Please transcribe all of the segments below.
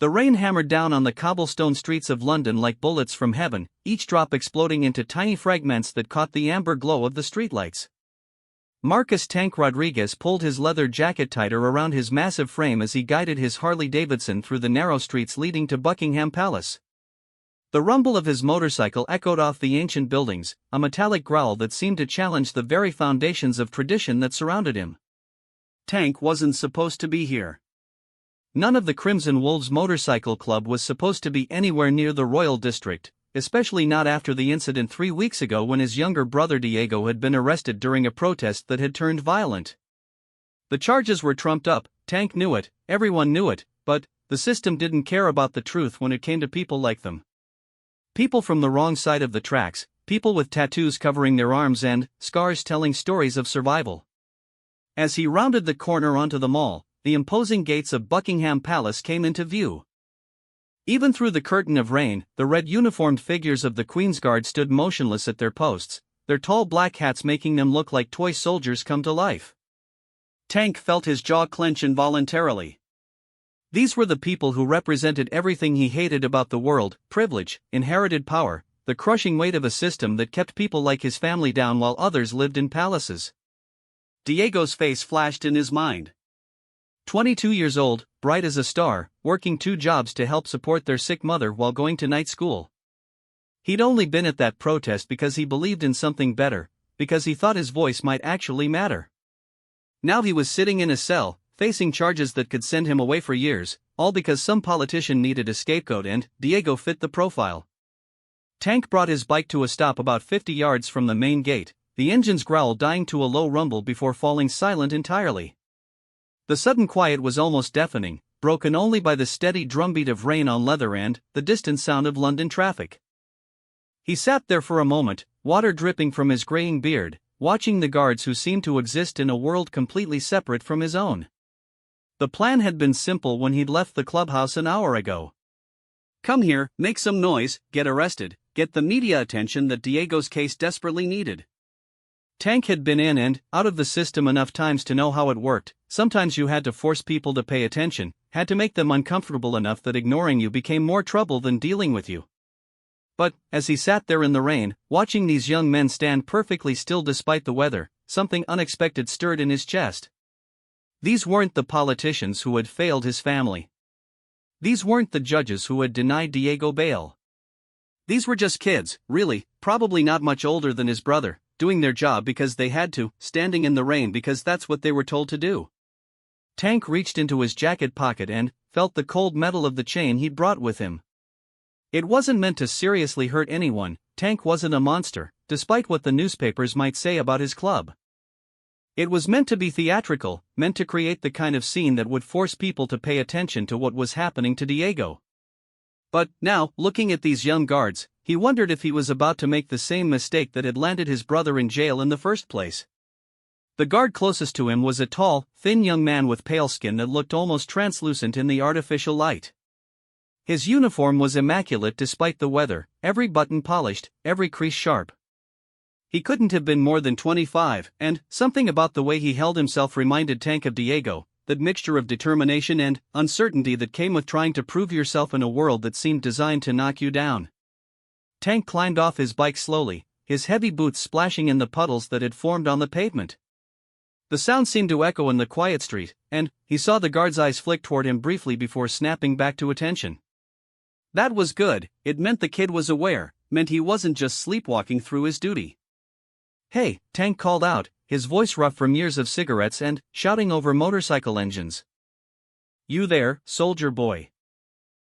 The rain hammered down on the cobblestone streets of London like bullets from heaven, each drop exploding into tiny fragments that caught the amber glow of the streetlights. Marcus "Tank" Rodriguez pulled his leather jacket tighter around his massive frame as he guided his Harley-Davidson through the narrow streets leading to Buckingham Palace. The rumble of his motorcycle echoed off the ancient buildings, a metallic growl that seemed to challenge the very foundations of tradition that surrounded him. Tank wasn't supposed to be here. None of the Crimson Wolves Motorcycle Club was supposed to be anywhere near the Royal District, especially not after the incident 3 weeks ago when his younger brother Diego had been arrested during a protest that had turned violent. The charges were trumped up, Tank knew it, everyone knew it, but the system didn't care about the truth when it came to people like them. People from the wrong side of the tracks, people with tattoos covering their arms and scars telling stories of survival. As he rounded the corner onto the Mall, the imposing gates of Buckingham Palace came into view. Even through the curtain of rain, the red uniformed figures of the Queen's Guard stood motionless at their posts, their tall black hats making them look like toy soldiers come to life. Tank felt his jaw clench involuntarily. These were the people who represented everything he hated about the world: privilege, inherited power, the crushing weight of a system that kept people like his family down while others lived in palaces. Diego's face flashed in his mind. 22 years old, bright as a star, working 2 jobs to help support their sick mother while going to night school. He'd only been at that protest because he believed in something better, because he thought his voice might actually matter. Now he was sitting in a cell, facing charges that could send him away for years, all because some politician needed a scapegoat and Diego fit the profile. Tank brought his bike to a stop about 50 yards from the main gate, the engine's growl dying to a low rumble before falling silent entirely. The sudden quiet was almost deafening, broken only by the steady drumbeat of rain on leather and the distant sound of London traffic. He sat there for a moment, water dripping from his graying beard, watching the guards who seemed to exist in a world completely separate from his own. The plan had been simple when he'd left the clubhouse an hour ago. Come here, make some noise, get arrested, get the media attention that Diego's case desperately needed. Tank had been in and out of the system enough times to know how it worked. Sometimes you had to force people to pay attention, had to make them uncomfortable enough that ignoring you became more trouble than dealing with you. But, as he sat there in the rain, watching these young men stand perfectly still despite the weather, something unexpected stirred in his chest. These weren't the politicians who had failed his family. These weren't the judges who had denied Diego bail. These were just kids, really, probably not much older than his brother, doing their job because they had to, standing in the rain because that's what they were told to do. Tank reached into his jacket pocket and felt the cold metal of the chain he'd brought with him. It wasn't meant to seriously hurt anyone. Tank wasn't a monster, despite what the newspapers might say about his club. It was meant to be theatrical, meant to create the kind of scene that would force people to pay attention to what was happening to Diego. But now, looking at these young guards, he wondered if he was about to make the same mistake that had landed his brother in jail in the first place. The guard closest to him was a tall, thin young man with pale skin that looked almost translucent in the artificial light. His uniform was immaculate despite the weather, every button polished, every crease sharp. He couldn't have been more than 25, and something about the way he held himself reminded Tank of Diego, that mixture of determination and uncertainty that came with trying to prove yourself in a world that seemed designed to knock you down. Tank climbed off his bike slowly, his heavy boots splashing in the puddles that had formed on the pavement. The sound seemed to echo in the quiet street, and he saw the guard's eyes flick toward him briefly before snapping back to attention. That was good. It meant the kid was aware, meant he wasn't just sleepwalking through his duty. "Hey," Tank called out, his voice rough from years of cigarettes and shouting over motorcycle engines. "You there, soldier boy?"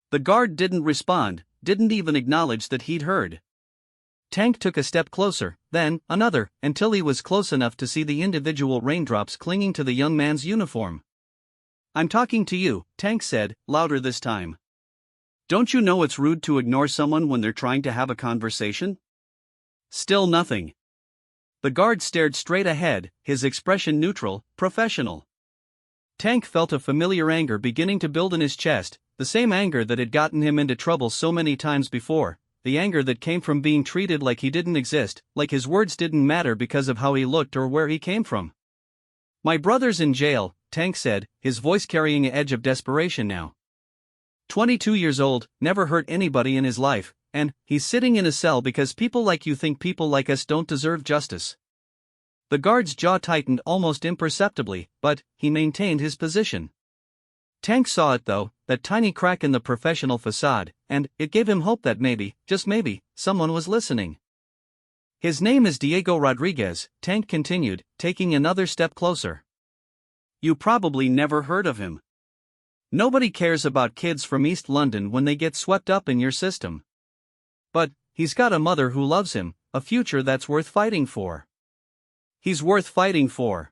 The guard didn't respond, didn't even acknowledge that he'd heard. Tank took a step closer, then another, until he was close enough to see the individual raindrops clinging to the young man's uniform. "I'm talking to you," Tank said, louder this time. "Don't you know it's rude to ignore someone when they're trying to have a conversation?" Still nothing. The guard stared straight ahead, his expression neutral, professional. Tank felt a familiar anger beginning to build in his chest, the same anger that had gotten him into trouble so many times before, the anger that came from being treated like he didn't exist, like his words didn't matter because of how he looked or where he came from. "My brother's in jail," Tank said, his voice carrying an edge of desperation now. 22 years old, never hurt anybody in his life, and he's sitting in a cell because people like you think people like us don't deserve justice. The guard's jaw tightened almost imperceptibly, but he maintained his position. Tank saw it though, that tiny crack in the professional facade, and it gave him hope that maybe, just maybe, someone was listening. His name is Diego Rodriguez, Tank continued, taking another step closer. You probably never heard of him. Nobody cares about kids from East London when they get swept up in your system. But he's got a mother who loves him, a future that's worth fighting for. He's worth fighting for.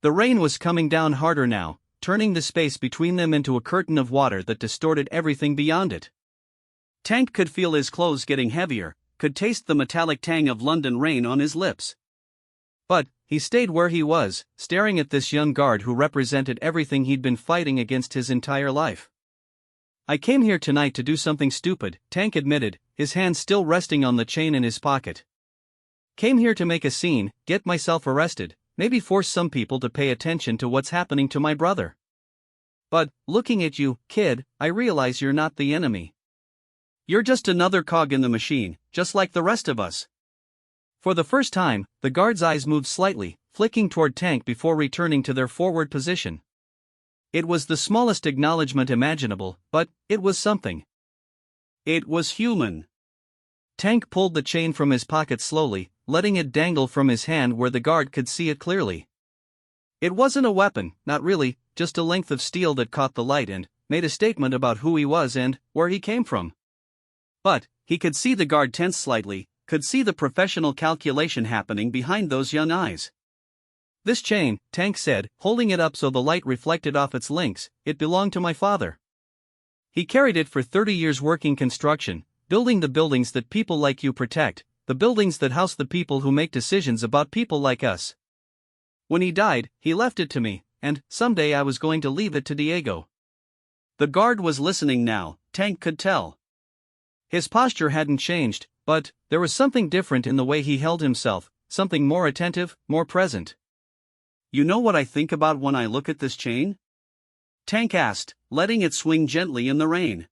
The rain was coming down harder now, turning the space between them into a curtain of water that distorted everything beyond it. Tank could feel his clothes getting heavier, could taste the metallic tang of London rain on his lips. But he stayed where he was, staring at this young guard who represented everything he'd been fighting against his entire life. I came here tonight to do something stupid, Tank admitted, his hand still resting on the chain in his pocket. Came here to make a scene, get myself arrested, maybe force some people to pay attention to what's happening to my brother. But, looking at you, kid, I realize you're not the enemy. You're just another cog in the machine, just like the rest of us. For the first time, the guard's eyes moved slightly, flicking toward Tank before returning to their forward position. It was the smallest acknowledgement imaginable, but it was something. It was human. Tank pulled the chain from his pocket slowly, letting it dangle from his hand where the guard could see it clearly. It wasn't a weapon, not really, just a length of steel that caught the light and made a statement about who he was and where he came from. But he could see the guard tense slightly, could see the professional calculation happening behind those young eyes. This chain, Tank said, holding it up so the light reflected off its links, it belonged to my father. He carried it for 30 years working construction, building the buildings that people like you protect, the buildings that house the people who make decisions about people like us. When he died, he left it to me, and someday I was going to leave it to Diego. The guard was listening now, Tank could tell. His posture hadn't changed, but there was something different in the way he held himself, something more attentive, more present. You know what I think about when I look at this chain? Tank asked, letting it swing gently in the rain.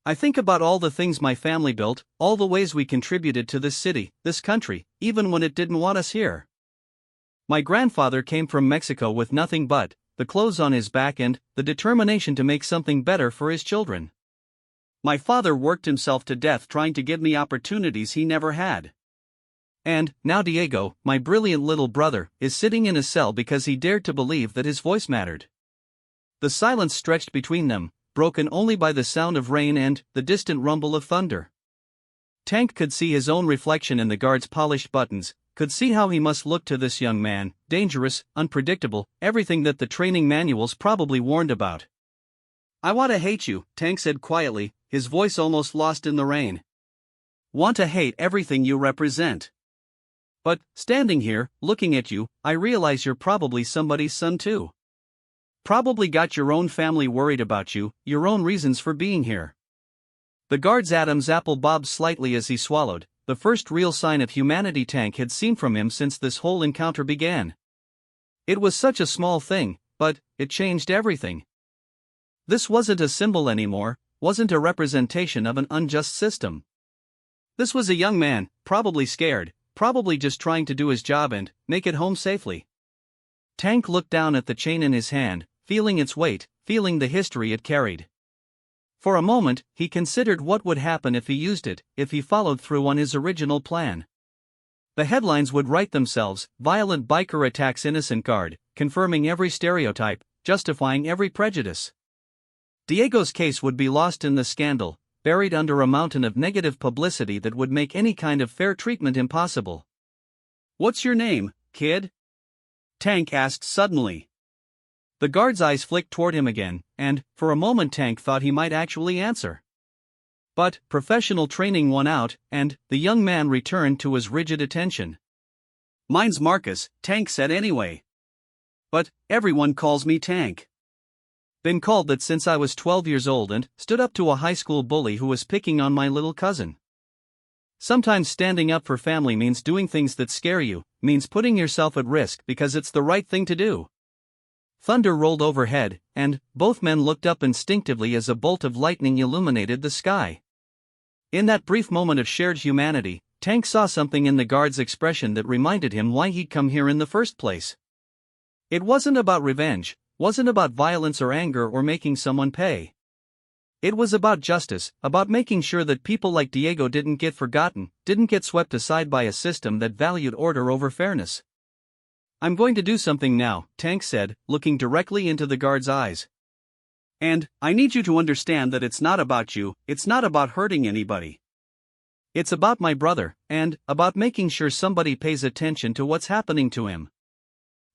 I think about all the things my family built, all the ways we contributed to this city, this country, even when it didn't want us here. My grandfather came from Mexico with nothing but the clothes on his back and the determination to make something better for his children. My father worked himself to death trying to give me opportunities he never had. And now Diego, my brilliant little brother, is sitting in a cell because he dared to believe that his voice mattered. The silence stretched between them, broken only by the sound of rain and the distant rumble of thunder. Tank could see his own reflection in the guard's polished buttons, could see how he must look to this young man, dangerous, unpredictable, everything that the training manuals probably warned about. I want to hate you, Tank said quietly, his voice almost lost in the rain. Want to hate everything you represent. But, standing here, looking at you, I realize you're probably somebody's son too. Probably got your own family worried about you, your own reasons for being here. The guard's Adam's apple bobbed slightly as he swallowed, the first real sign of humanity Tank had seen from him since this whole encounter began. It was such a small thing, but it changed everything. This wasn't a symbol anymore, wasn't a representation of an unjust system. This was a young man, probably scared, probably just trying to do his job and make it home safely. Tank looked down at the chain in his hand, feeling its weight, feeling the history it carried. For a moment, he considered what would happen if he used it, if he followed through on his original plan. The headlines would write themselves, violent biker attacks innocent guard, confirming every stereotype, justifying every prejudice. Diego's case would be lost in the scandal, buried under a mountain of negative publicity that would make any kind of fair treatment impossible. What's your name, kid? Tank asked suddenly. The guard's eyes flicked toward him again, and, for a moment Tank thought he might actually answer. But, professional training won out, and the young man returned to his rigid attention. Mine's Marcus, Tank said anyway. But, everyone calls me Tank. Been called that since I was 12 years old and stood up to a high school bully who was picking on my little cousin. Sometimes standing up for family means doing things that scare you, means putting yourself at risk because it's the right thing to do. Thunder rolled overhead, and both men looked up instinctively as a bolt of lightning illuminated the sky. In that brief moment of shared humanity, Tank saw something in the guard's expression that reminded him why he'd come here in the first place. It wasn't about revenge, wasn't about violence or anger or making someone pay. It was about justice, about making sure that people like Diego didn't get forgotten, didn't get swept aside by a system that valued order over fairness. "I'm going to do something now," Tank said, looking directly into the guard's eyes. "And I need you to understand that it's not about you, it's not about hurting anybody. It's about my brother, and about making sure somebody pays attention to what's happening to him."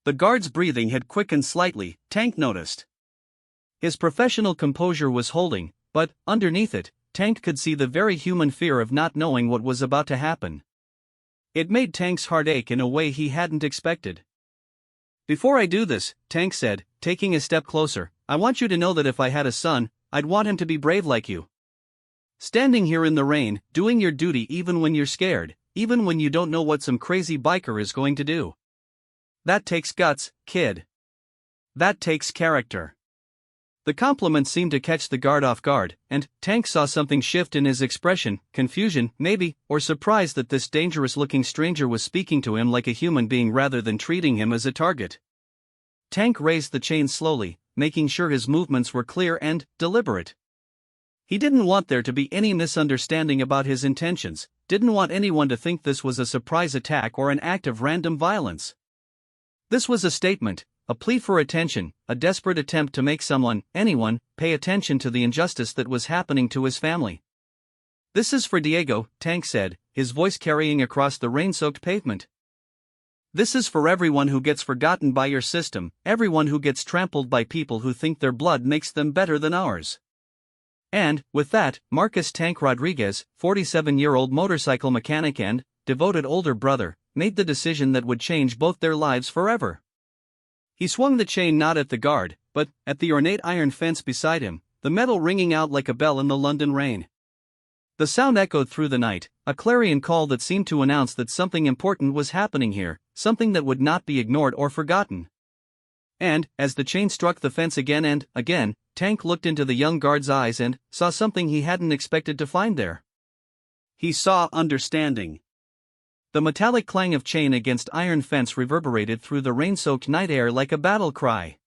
The guard's breathing had quickened slightly, Tank noticed. His professional composure was holding, but underneath it, Tank could see the very human fear of not knowing what was about to happen. It made Tank's heart ache in a way he hadn't expected. "Before I do this," Tank said, taking a step closer, "I want you to know that if I had a son, I'd want him to be brave like you. Standing here in the rain, doing your duty even when you're scared, even when you don't know what some crazy biker is going to do. That takes guts, kid. That takes character." The compliment seemed to catch the guard off guard, and Tank saw something shift in his expression, confusion, maybe, or surprise that this dangerous-looking stranger was speaking to him like a human being rather than treating him as a target. Tank raised the chain slowly, making sure his movements were clear and deliberate. He didn't want there to be any misunderstanding about his intentions, didn't want anyone to think this was a surprise attack or an act of random violence. This was a statement, a plea for attention, a desperate attempt to make someone, anyone, pay attention to the injustice that was happening to his family. "This is for Diego," Tank said, his voice carrying across the rain-soaked pavement. "This is for everyone who gets forgotten by your system, everyone who gets trampled by people who think their blood makes them better than ours." And, with that, Marcus "Tank" Rodriguez, 47-year-old motorcycle mechanic and devoted older brother, made the decision that would change both their lives forever. He swung the chain not at the guard, but at the ornate iron fence beside him, the metal ringing out like a bell in the London rain. The sound echoed through the night, a clarion call that seemed to announce that something important was happening here, something that would not be ignored or forgotten. And, as the chain struck the fence again and again, Tank looked into the young guard's eyes and saw something he hadn't expected to find there. He saw understanding. The metallic clang of chain against iron fence reverberated through the rain-soaked night air like a battle cry.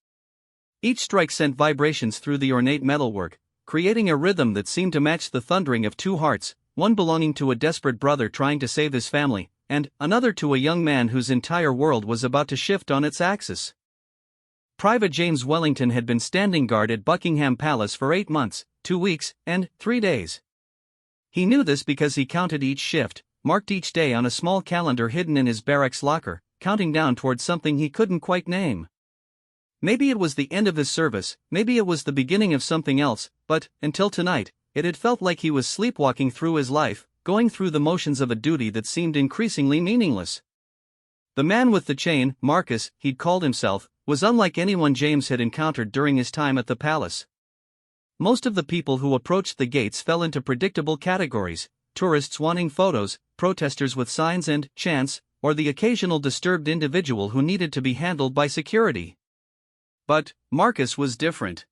Each strike sent vibrations through the ornate metalwork, creating a rhythm that seemed to match the thundering of two hearts, one belonging to a desperate brother trying to save his family, and another to a young man whose entire world was about to shift on its axis. Private James Wellington had been standing guard at Buckingham Palace for 8 months, 2 weeks, and 3 days. He knew this because he counted each shift, marked each day on a small calendar hidden in his barracks locker, counting down towards something he couldn't quite name. Maybe it was the end of his service, maybe it was the beginning of something else, but, until tonight, it had felt like he was sleepwalking through his life, going through the motions of a duty that seemed increasingly meaningless. The man with the chain, Marcus, he'd called himself, was unlike anyone James had encountered during his time at the palace. Most of the people who approached the gates fell into predictable categories: tourists wanting photos, protesters with signs and chants, or the occasional disturbed individual who needed to be handled by security. But Marcus was different.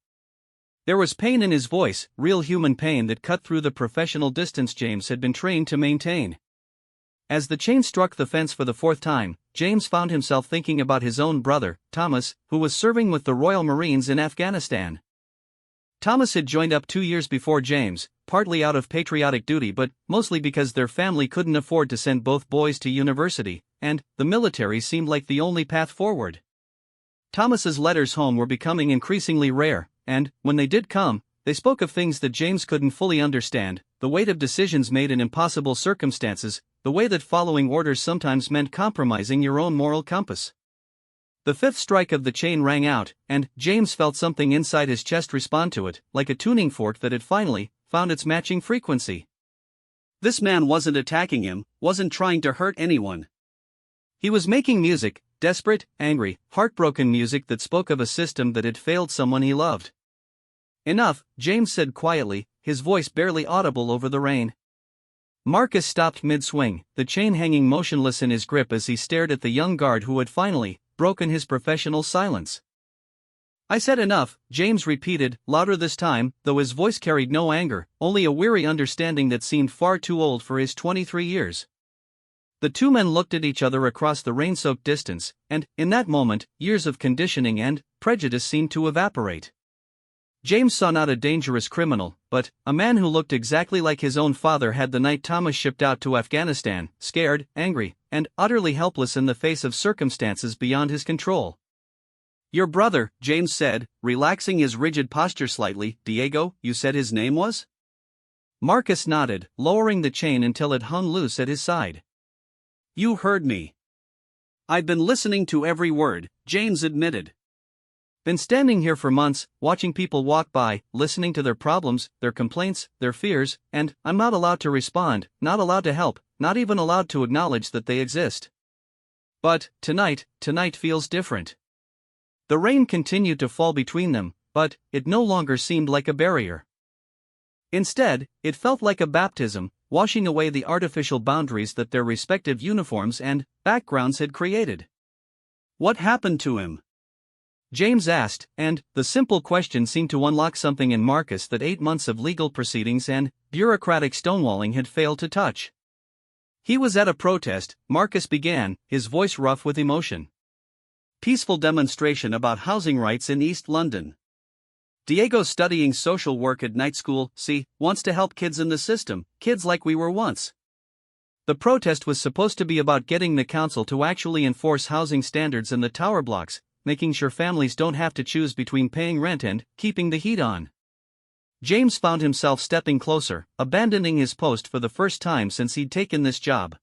There was pain in his voice, real human pain that cut through the professional distance James had been trained to maintain. As the chain struck the fence for the 4th time, James found himself thinking about his own brother, Thomas, who was serving with the Royal Marines in Afghanistan. Thomas had joined up 2 years before James, partly out of patriotic duty but mostly because their family couldn't afford to send both boys to university, and the military seemed like the only path forward. Thomas's letters home were becoming increasingly rare, and, when they did come, they spoke of things that James couldn't fully understand: the weight of decisions made in impossible circumstances, the way that following orders sometimes meant compromising your own moral compass. The 5th strike of the chain rang out, and James felt something inside his chest respond to it, like a tuning fork that had finally found its matching frequency. This man wasn't attacking him, wasn't trying to hurt anyone. He was making music, desperate, angry, heartbroken music that spoke of a system that had failed someone he loved. "Enough," James said quietly, his voice barely audible over the rain. Marcus stopped mid-swing, the chain hanging motionless in his grip as he stared at the young guard who had finally broken his professional silence. I said enough, James repeated, louder this time, though his voice carried no anger, only a weary understanding that seemed far too old for his 23 years. The two men looked at each other across the rain-soaked distance, and, in that moment, years of conditioning and prejudice seemed to evaporate. James saw not a dangerous criminal, but a man who looked exactly like his own father had the night Thomas shipped out to Afghanistan, scared, angry, and utterly helpless in the face of circumstances beyond his control. "Your brother," James said, relaxing his rigid posture slightly. "Diego, you said his name was?" Marcus nodded, lowering the chain until it hung loose at his side. "You heard me." "I've been listening to every word," James admitted. "Been standing here for months, watching people walk by, listening to their problems, their complaints, their fears, and I'm not allowed to respond, not allowed to help, not even allowed to acknowledge that they exist. But, tonight feels different." The rain continued to fall between them, but it no longer seemed like a barrier. Instead, it felt like a baptism, washing away the artificial boundaries that their respective uniforms and backgrounds had created. "What happened to him?" James asked, and the simple question seemed to unlock something in Marcus that 8 months of legal proceedings and bureaucratic stonewalling had failed to touch. "He was at a protest," Marcus began, his voice rough with emotion. "Peaceful demonstration about housing rights in East London. Diego's studying social work at night school, wants to help kids in the system, kids like we were once. The protest was supposed to be about getting the council to actually enforce housing standards in the tower blocks, making sure families don't have to choose between paying rent and keeping the heat on." James found himself stepping closer, abandoning his post for the first time since he'd taken this job.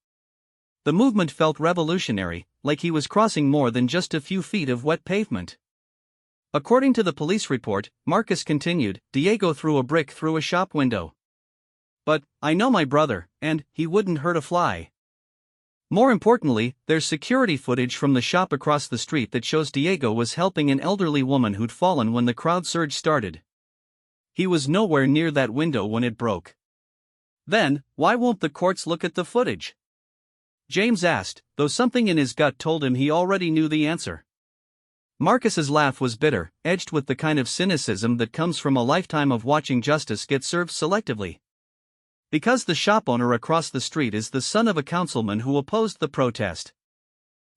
The movement felt revolutionary, like he was crossing more than just a few feet of wet pavement. According to the police report, Marcus continued, Diego threw a brick through a shop window. "But I know my brother, and he wouldn't hurt a fly. More importantly, there's security footage from the shop across the street that shows Diego was helping an elderly woman who'd fallen when the crowd surge started. He was nowhere near that window when it broke." "Then, why won't the courts look at the footage?" James asked, though something in his gut told him he already knew the answer. Marcus's laugh was bitter, edged with the kind of cynicism that comes from a lifetime of watching justice get served selectively. "Because the shop owner across the street is the son of a councilman who opposed the protest.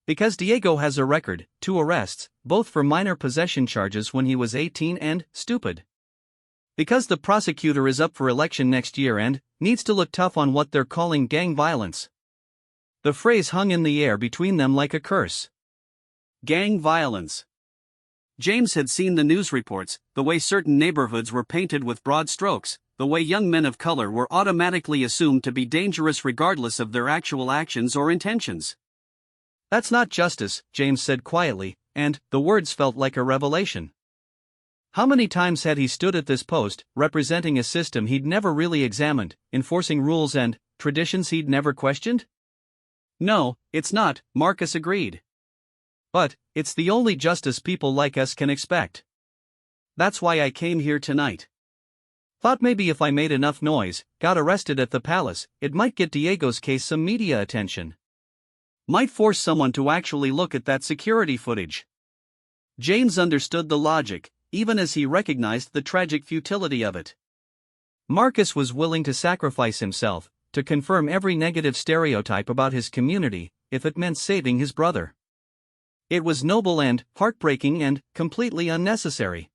Because Diego has a record, 2 arrests, both for minor possession charges when he was 18 and stupid. Because the prosecutor is up for election next year and needs to look tough on what they're calling gang violence." The phrase hung in the air between them like a curse. Gang violence. James had seen the news reports, the way certain neighborhoods were painted with broad strokes, the way young men of color were automatically assumed to be dangerous regardless of their actual actions or intentions. "That's not justice," James said quietly, and the words felt like a revelation. How many times had he stood at this post, representing a system he'd never really examined, enforcing rules and traditions he'd never questioned? "No, it's not," Marcus agreed. "But it's the only justice people like us can expect. That's why I came here tonight. Thought maybe if I made enough noise, got arrested at the palace, it might get Diego's case some media attention. Might force someone to actually look at that security footage." James understood the logic, even as he recognized the tragic futility of it. Marcus was willing to sacrifice himself, to confirm every negative stereotype about his community, if it meant saving his brother. It was noble and heartbreaking and completely unnecessary.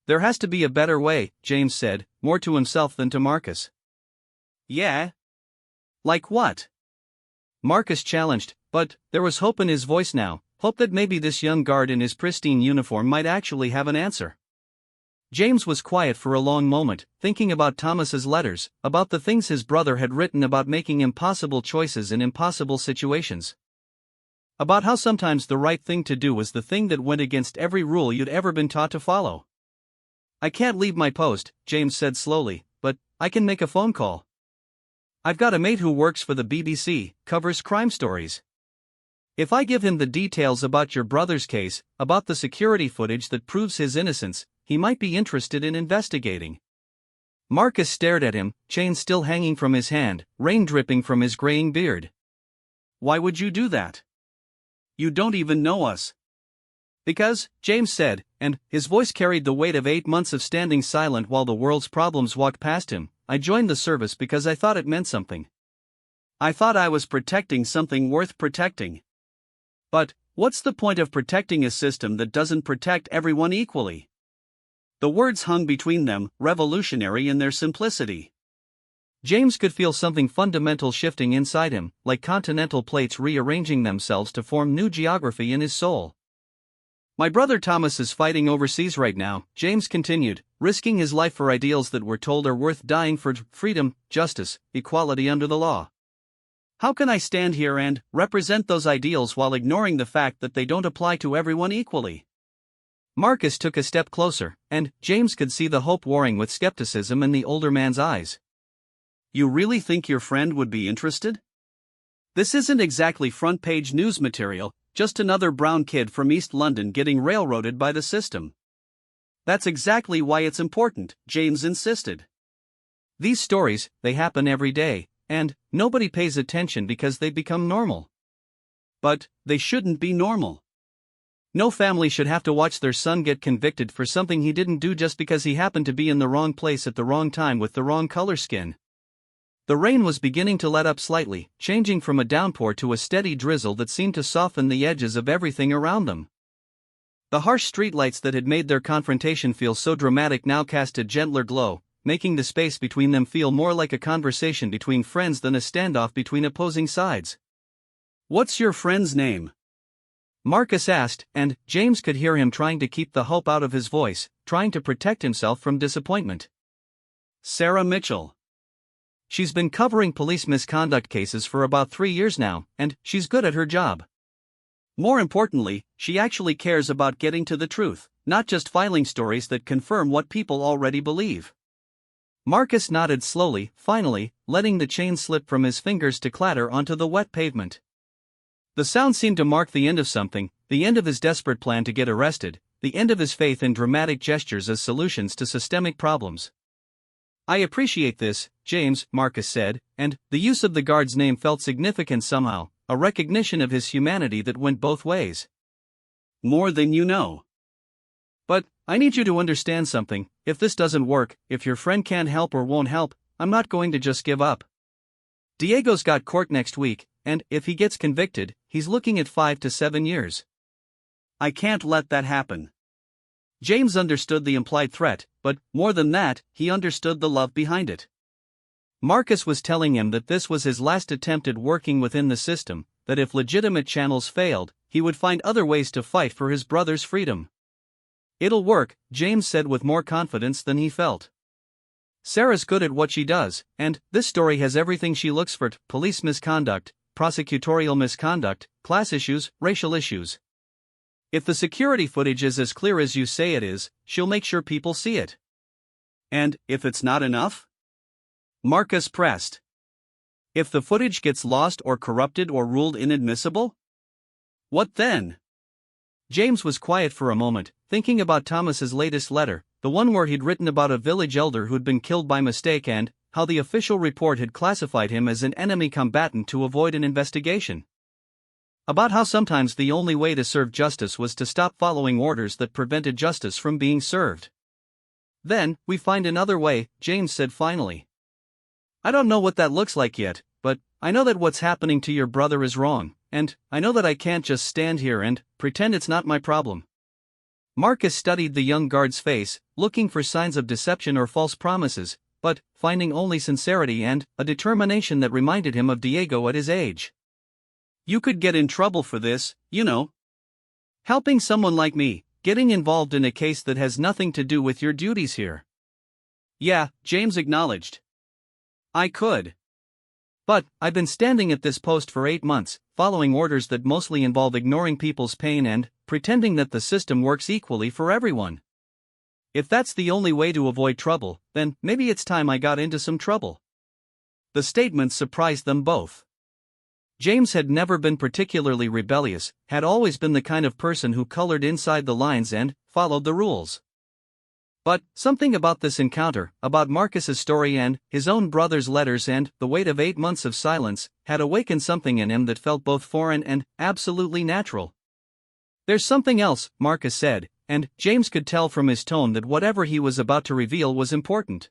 "There has to be a better way," James said, more to himself than to Marcus. "Yeah? Like what?" Marcus challenged, but there was hope in his voice now, hope that maybe this young guard in his pristine uniform might actually have an answer. James was quiet for a long moment, thinking about Thomas's letters, about the things his brother had written about making impossible choices in impossible situations. About how sometimes the right thing to do was the thing that went against every rule you'd ever been taught to follow. "I can't leave my post," James said slowly, "but I can make a phone call. I've got a mate who works for the BBC, covers crime stories. If I give him the details about your brother's case, about the security footage that proves his innocence, he might be interested in investigating." Marcus stared at him, chain still hanging from his hand, rain dripping from his graying beard. "Why would you do that? You don't even know us." Because, James said, and his voice carried the weight of 8 months of standing silent while the world's problems walked past him, I joined the service because I thought it meant something. I thought I was protecting something worth protecting. But, what's the point of protecting a system that doesn't protect everyone equally? The words hung between them, revolutionary in their simplicity. James could feel something fundamental shifting inside him, like continental plates rearranging themselves to form new geography in his soul. My brother Thomas is fighting overseas right now, James continued, risking his life for ideals that we're told are worth dying for: freedom, justice, equality under the law. How can I stand here and represent those ideals while ignoring the fact that they don't apply to everyone equally? Marcus took a step closer, and James could see the hope warring with skepticism in the older man's eyes. You really think your friend would be interested? This isn't exactly front-page news material, just another brown kid from East London getting railroaded by the system. That's exactly why it's important, James insisted. These stories, they happen every day, and nobody pays attention because they become normal. But they shouldn't be normal. No family should have to watch their son get convicted for something he didn't do just because he happened to be in the wrong place at the wrong time with the wrong color skin. The rain was beginning to let up slightly, changing from a downpour to a steady drizzle that seemed to soften the edges of everything around them. The harsh streetlights that had made their confrontation feel so dramatic now cast a gentler glow, making the space between them feel more like a conversation between friends than a standoff between opposing sides. What's your friend's name? Marcus asked, and James could hear him trying to keep the hope out of his voice, trying to protect himself from disappointment. Sarah Mitchell. She's been covering police misconduct cases for about 3 years now, and she's good at her job. More importantly, she actually cares about getting to the truth, not just filing stories that confirm what people already believe. Marcus nodded slowly, finally, letting the chain slip from his fingers to clatter onto the wet pavement. The sound seemed to mark the end of something, the end of his desperate plan to get arrested, the end of his faith in dramatic gestures as solutions to systemic problems. I appreciate this, James, Marcus said, and the use of the guard's name felt significant somehow, a recognition of his humanity that went both ways. More than you know. But, I need you to understand something: if this doesn't work, if your friend can't help or won't help, I'm not going to just give up. Diego's got court next week, and if he gets convicted, he's looking at 5 to 7 years. I can't let that happen. James understood the implied threat, but, more than that, he understood the love behind it. Marcus was telling him that this was his last attempt at working within the system, that if legitimate channels failed, he would find other ways to fight for his brother's freedom. It'll work, James said with more confidence than he felt. Sarah's good at what she does, and this story has everything she looks for: police misconduct, prosecutorial misconduct, class issues, racial issues. If the security footage is as clear as you say it is, she'll make sure people see it. And if it's not enough? Marcus pressed. If the footage gets lost or corrupted or ruled inadmissible? What then? James was quiet for a moment, thinking about Thomas's latest letter, the one where he'd written about a village elder who'd been killed by mistake and how the official report had classified him as an enemy combatant to avoid an investigation. About how sometimes the only way to serve justice was to stop following orders that prevented justice from being served. Then, we find another way, James said finally. I don't know what that looks like yet, but I know that what's happening to your brother is wrong, and I know that I can't just stand here and pretend it's not my problem. Marcus studied the young guard's face, looking for signs of deception or false promises, but finding only sincerity and a determination that reminded him of Diego at his age. You could get in trouble for this, you know. Helping someone like me, getting involved in a case that has nothing to do with your duties here. Yeah, James acknowledged. I could. But I've been standing at this post for 8 months, following orders that mostly involve ignoring people's pain and pretending that the system works equally for everyone. If that's the only way to avoid trouble, then maybe it's time I got into some trouble. The statement surprised them both. James had never been particularly rebellious, had always been the kind of person who colored inside the lines and followed the rules. But something about this encounter, about Marcus's story and his own brother's letters and the weight of 8 months of silence, had awakened something in him that felt both foreign and absolutely natural. There's something else, Marcus said, and James could tell from his tone that whatever he was about to reveal was important.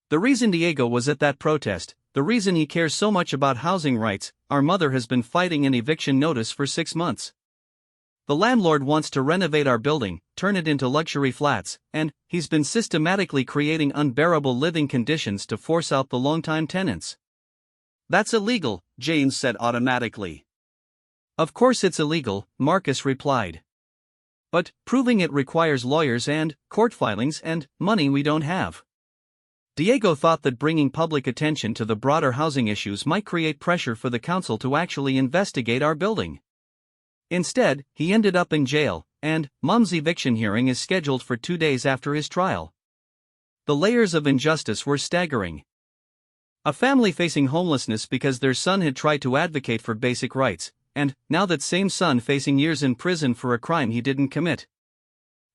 The reason Diego was at that protest, the reason he cares so much about housing rights, our mother has been fighting an eviction notice for 6 months. The landlord wants to renovate our building, turn it into luxury flats, and he's been systematically creating unbearable living conditions to force out the longtime tenants. That's illegal, James said automatically. Of course it's illegal, Marcus replied. But proving it requires lawyers and court filings and money we don't have. Diego thought that bringing public attention to the broader housing issues might create pressure for the council to actually investigate our building. Instead, he ended up in jail, and Mom's eviction hearing is scheduled for 2 days after his trial. The layers of injustice were staggering. A family facing homelessness because their son had tried to advocate for basic rights, and now that same son facing years in prison for a crime he didn't commit.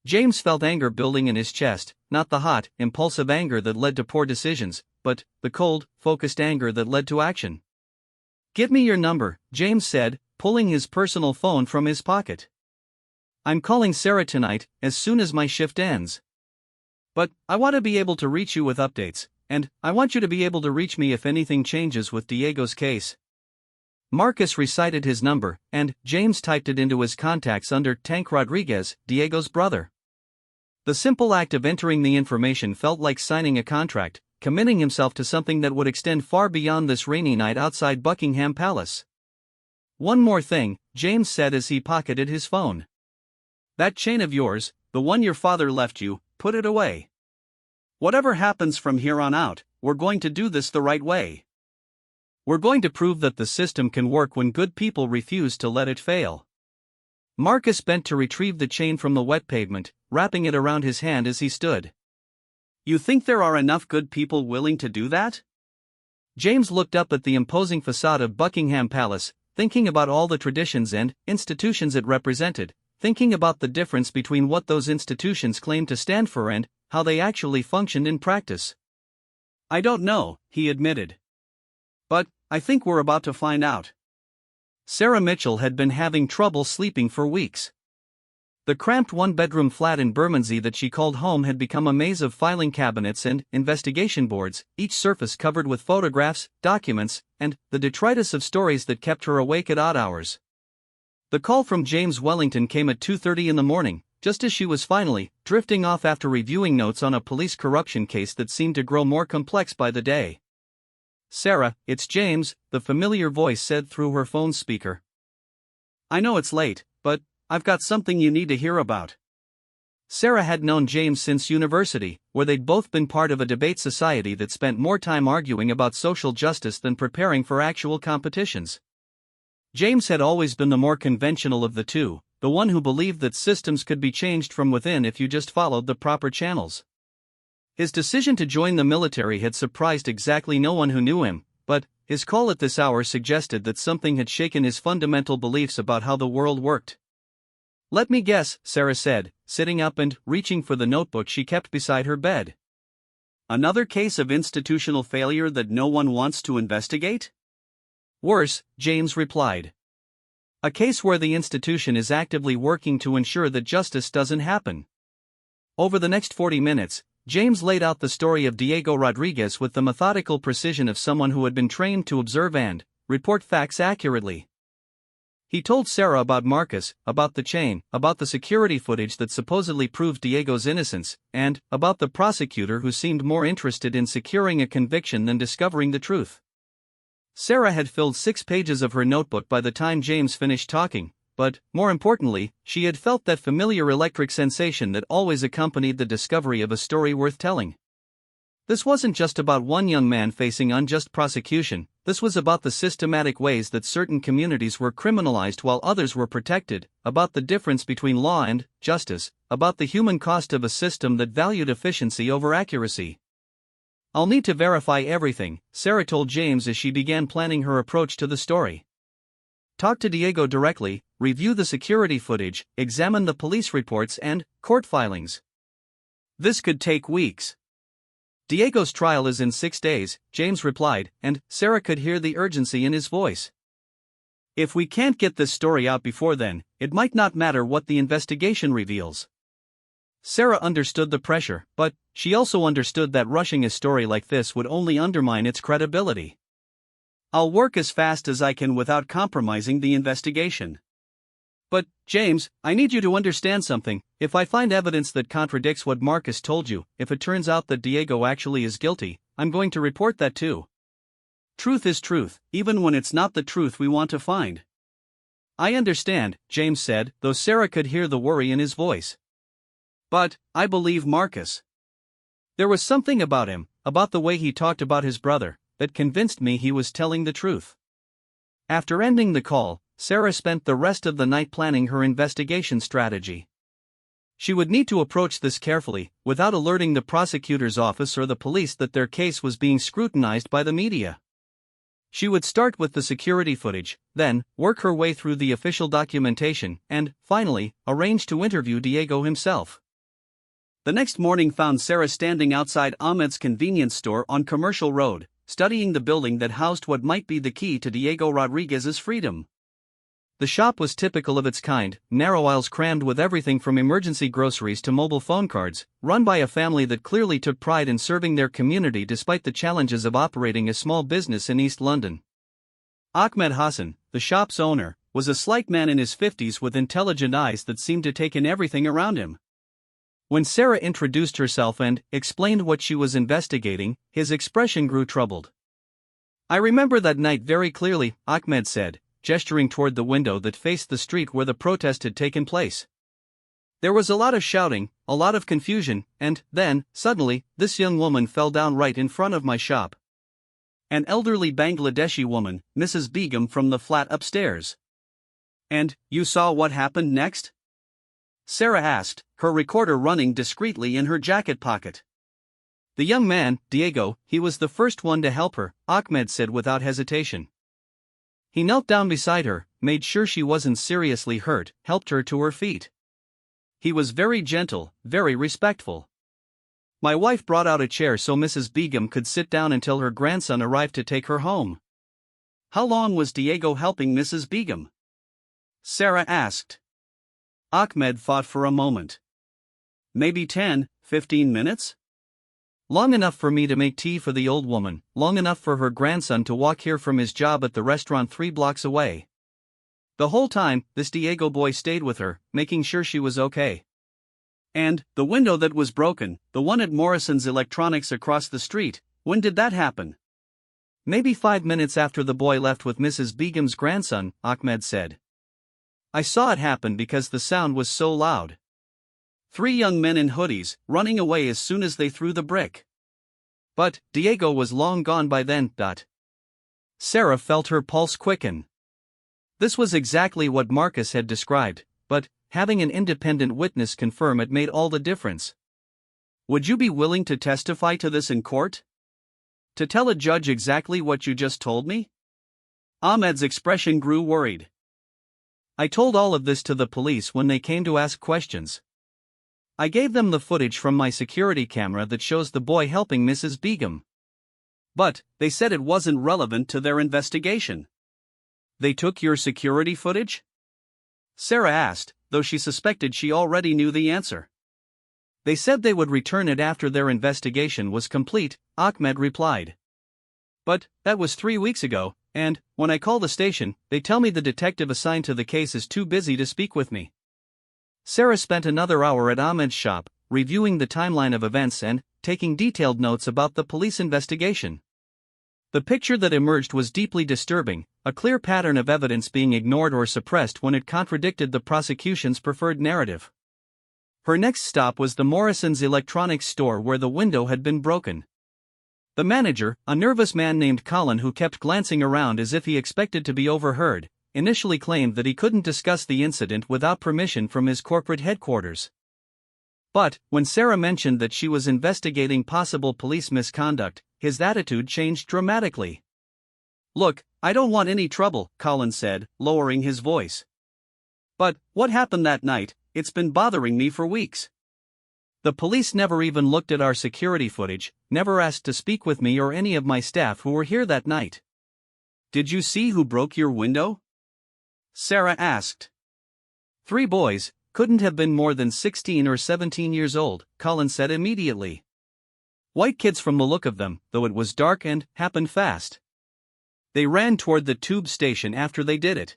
James felt anger building in his chest, not the hot, impulsive anger that led to poor decisions, but the cold, focused anger that led to action. "Give me your number," James said, pulling his personal phone from his pocket. "I'm calling Sarah tonight, as soon as my shift ends. But I want to be able to reach you with updates, and I want you to be able to reach me if anything changes with Diego's case." Marcus recited his number, and James typed it into his contacts under Tank Rodriguez, Diego's brother. The simple act of entering the information felt like signing a contract, committing himself to something that would extend far beyond this rainy night outside Buckingham Palace. "One more thing," James said as he pocketed his phone. "That chain of yours, the one your father left you, put it away. Whatever happens from here on out, we're going to do this the right way. We're going to prove that the system can work when good people refuse to let it fail." Marcus bent to retrieve the chain from the wet pavement, wrapping it around his hand as he stood. "You think there are enough good people willing to do that?" James looked up at the imposing facade of Buckingham Palace, thinking about all the traditions and institutions it represented, thinking about the difference between what those institutions claimed to stand for and how they actually functioned in practice. "I don't know," he admitted. "But I think we're about to find out." Sarah Mitchell had been having trouble sleeping for weeks. The cramped one-bedroom flat in Bermondsey that she called home had become a maze of filing cabinets and investigation boards, each surface covered with photographs, documents, and the detritus of stories that kept her awake at odd hours. The call from James Wellington came at 2:30 in the morning, just as she was finally drifting off after reviewing notes on a police corruption case that seemed to grow more complex by the day. "Sarah, it's James," the familiar voice said through her phone speaker. "I know it's late, but I've got something you need to hear about." Sarah had known James since university, where they'd both been part of a debate society that spent more time arguing about social justice than preparing for actual competitions. James had always been the more conventional of the two, the one who believed that systems could be changed from within if you just followed the proper channels. His decision to join the military had surprised exactly no one who knew him, but his call at this hour suggested that something had shaken his fundamental beliefs about how the world worked. "Let me guess," Sarah said, sitting up and reaching for the notebook she kept beside her bed. "Another case of institutional failure that no one wants to investigate?" "Worse," James replied. "A case where the institution is actively working to ensure that justice doesn't happen." Over the next 40 minutes, James laid out the story of Diego Rodriguez with the methodical precision of someone who had been trained to observe and report facts accurately. He told Sarah about Marcus, about the chain, about the security footage that supposedly proved Diego's innocence, and about the prosecutor who seemed more interested in securing a conviction than discovering the truth. Sarah had filled 6 pages of her notebook by the time James finished talking, but, more importantly, she had felt that familiar electric sensation that always accompanied the discovery of a story worth telling. This wasn't just about one young man facing unjust prosecution, this was about the systematic ways that certain communities were criminalized while others were protected, about the difference between law and justice, about the human cost of a system that valued efficiency over accuracy. "I'll need to verify everything," Sarah told James as she began planning her approach to the story. "Talk to Diego directly, review the security footage, examine the police reports and court filings. This could take weeks." "Diego's trial is in 6 days," James replied, and Sarah could hear the urgency in his voice. If we can't get this story out before then, it might not matter what the investigation reveals. Sarah understood the pressure, but she also understood that rushing a story like this would only undermine its credibility. I'll work as fast as I can without compromising the investigation. But, James, I need you to understand something. If I find evidence that contradicts what Marcus told you, if it turns out that Diego actually is guilty, I'm going to report that too. Truth is truth, even when it's not the truth we want to find. I understand, James said, though Sarah could hear the worry in his voice. But, I believe Marcus. There was something about him, about the way he talked about his brother, that convinced me he was telling the truth. After ending the call, Sarah spent the rest of the night planning her investigation strategy. She would need to approach this carefully, without alerting the prosecutor's office or the police that their case was being scrutinized by the media. She would start with the security footage, then work her way through the official documentation, and, finally, arrange to interview Diego himself. The next morning found Sarah standing outside Ahmed's convenience store on Commercial Road, studying the building that housed what might be the key to Diego Rodriguez's freedom. The shop was typical of its kind, narrow aisles crammed with everything from emergency groceries to mobile phone cards, run by a family that clearly took pride in serving their community despite the challenges of operating a small business in East London. Ahmed Hassan, the shop's owner, was a slight man in his 50s with intelligent eyes that seemed to take in everything around him. When Sarah introduced herself and explained what she was investigating, his expression grew troubled. I remember that night very clearly, Ahmed said, gesturing toward the window that faced the street where the protest had taken place. There was a lot of shouting, a lot of confusion, and then, suddenly, this young woman fell down right in front of my shop. An elderly Bangladeshi woman, Mrs. Begum from the flat upstairs. And, you saw what happened next? Sarah asked, her recorder running discreetly in her jacket pocket. The young man, Diego, he was the first one to help her, Ahmed said without hesitation. He knelt down beside her, made sure she wasn't seriously hurt, helped her to her feet. He was very gentle, very respectful. My wife brought out a chair so Mrs. Begum could sit down until her grandson arrived to take her home. How long was Diego helping Mrs. Begum? Sarah asked. Ahmed thought for a moment. Maybe 10, 15 minutes? Long enough for me to make tea for the old woman, long enough for her grandson to walk here from his job at the restaurant 3 blocks away. The whole time, this Diego boy stayed with her, making sure she was okay. And, the window that was broken, the one at Morrison's Electronics across the street, when did that happen? Maybe 5 minutes after the boy left with Mrs. Begum's grandson, Ahmed said. I saw it happen because the sound was so loud. 3 young men in hoodies, running away as soon as they threw the brick. But, Diego was long gone by then. Sarah felt her pulse quicken. This was exactly what Marcus had described, but, having an independent witness confirm it made all the difference. Would you be willing to testify to this in court? To tell a judge exactly what you just told me? Ahmed's expression grew worried. I told all of this to the police when they came to ask questions. I gave them the footage from my security camera that shows the boy helping Mrs. Begum. But, they said it wasn't relevant to their investigation. They took your security footage? Sarah asked, though she suspected she already knew the answer. They said they would return it after their investigation was complete, Ahmed replied. But, that was 3 weeks ago, and, when I call the station, they tell me the detective assigned to the case is too busy to speak with me. Sarah spent another hour at Ahmed's shop, reviewing the timeline of events and taking detailed notes about the police investigation. The picture that emerged was deeply disturbing, a clear pattern of evidence being ignored or suppressed when it contradicted the prosecution's preferred narrative. Her next stop was the Morrison's Electronics store where the window had been broken. The manager, a nervous man named Colin who kept glancing around as if he expected to be overheard, initially claimed that he couldn't discuss the incident without permission from his corporate headquarters. But, when Sarah mentioned that she was investigating possible police misconduct, his attitude changed dramatically. Look, I don't want any trouble, Colin said, lowering his voice. But, what happened that night, it's been bothering me for weeks. The police never even looked at our security footage, never asked to speak with me or any of my staff who were here that night. Did you see who broke your window? Sarah asked. 3 boys, couldn't have been more than 16 or 17 years old, Colin said immediately. White kids from the look of them, though it was dark and happened fast. They ran toward the tube station after they did it.